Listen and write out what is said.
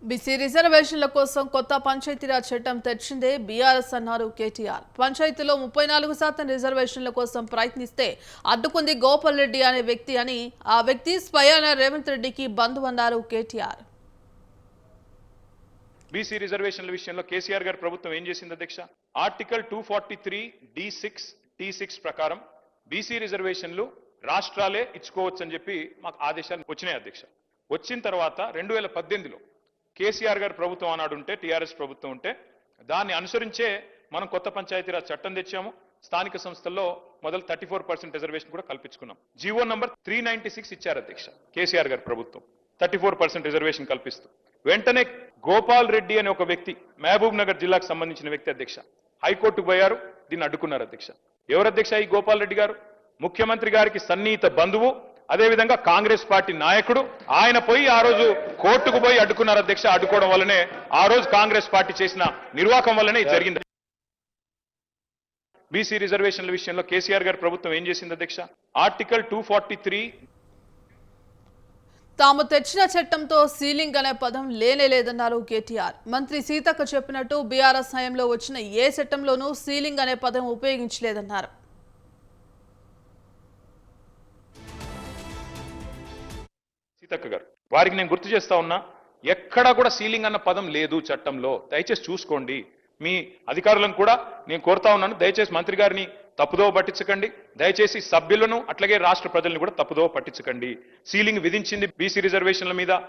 BC రిజర్వేషన్ల కోసం కొత్త పంచాయతీరాజ్ చట్టం తెచ్చిందే బీఆర్ఎస్ అన్నారు కేటీఆర్. పంచాయతీలో 34% రిజర్వేషన్ల కోసం ప్రయత్నిస్తే అడ్డుకుంది గోపాల్ రెడ్డి అనే వ్యక్తి అని, ఆ వ్యక్తి స్వయాన రేవంత్ రెడ్డికి బంధువు అన్నారు కేటీఆర్. బీసీ రిజర్వేషన్ల విషయంలో కేసీఆర్ గారి ప్రభుత్వం ఏం చేసింది అధ్యక్ష? ఆర్టికల్ 243 D6 ప్రకారం బీసీ రిజర్వేషన్లు రాష్ట్రాలే ఇచ్చుకోవచ్చని చెప్పి మాకు ఆదేశాలు వచ్చినాయి అధ్యక్ష. వచ్చిన తర్వాత 2018లో కేసీఆర్ గారి ప్రభుత్వం ఆనాడు ఉంటే, టీఆర్ఎస్ ప్రభుత్వం ఉంటే దాన్ని అనుసరించే మనం కొత్త పంచాయతీరాజ్ చట్టం తెచ్చాము. స్థానిక సంస్థల్లో మొదలు 34% రిజర్వేషన్ కూడా కల్పించుకున్నాం. జీవో నంబర్ 396 ఇచ్చారు అధ్యక్ష కేసీఆర్ గారి ప్రభుత్వం, 34% రిజర్వేషన్ కల్పిస్తూ. వెంటనే గోపాల్ రెడ్డి అనే ఒక వ్యక్తి, మహబూబ్ నగర్ జిల్లాకు సంబంధించిన వ్యక్తి అధ్యక్ష, హైకోర్టుకు పోయారు, దీన్ని అడ్డుకున్నారు అధ్యక్ష. ఎవరు అధ్యక్ష ఈ గోపాల్ రెడ్డి గారు? ముఖ్యమంత్రి గారికి సన్నిహిత బంధువు, అదేవిధంగా కాంగ్రెస్ పార్టీ నాయకుడు. ఆయన పోయి ఆ రోజు కోర్టుకు పోయి అడ్డుకున్నారు అధ్యక్ష. అడ్డుకోవడం వల్లనే ఆ రోజు కాంగ్రెస్ పార్టీ చేసిన నిర్వాకం వల్లనే జరిగింది. బీసీ రిజర్వేషన్ల విషయంలో కేసీఆర్ గారి ప్రభుత్వం ఏం చేసింది అధ్యక్ష? ఆర్టికల్ 243 తాము తెచ్చిన చట్టంతో సీలింగ్ అనే పదం లేనేలేదన్నారు కేటీఆర్. మంత్రి సీతక్క చెప్పినట్టు బీఆర్ఎస్ హయాంలో వచ్చిన ఏ చట్టంలోనూ సీలింగ్ అనే పదం ఉపయోగించలేదన్నారు. సీతక్క గారు, వారికి నేను గుర్తు చేస్తా ఉన్నా, ఎక్కడా కూడా సీలింగ్ అన్న పదం లేదు చట్టంలో. దయచేసి చూసుకోండి. మీ అధికారులను కూడా నేను కోరుతా ఉన్నాను, దయచేసి మంత్రి గారిని తప్పుదోవ పట్టించకండి. దయచేసి సభ్యులను అట్లాగే రాష్ట్ర ప్రజలను కూడా తప్పుదోవ పట్టించకండి. సీలింగ్ విధించింది బీసీ రిజర్వేషన్ల మీద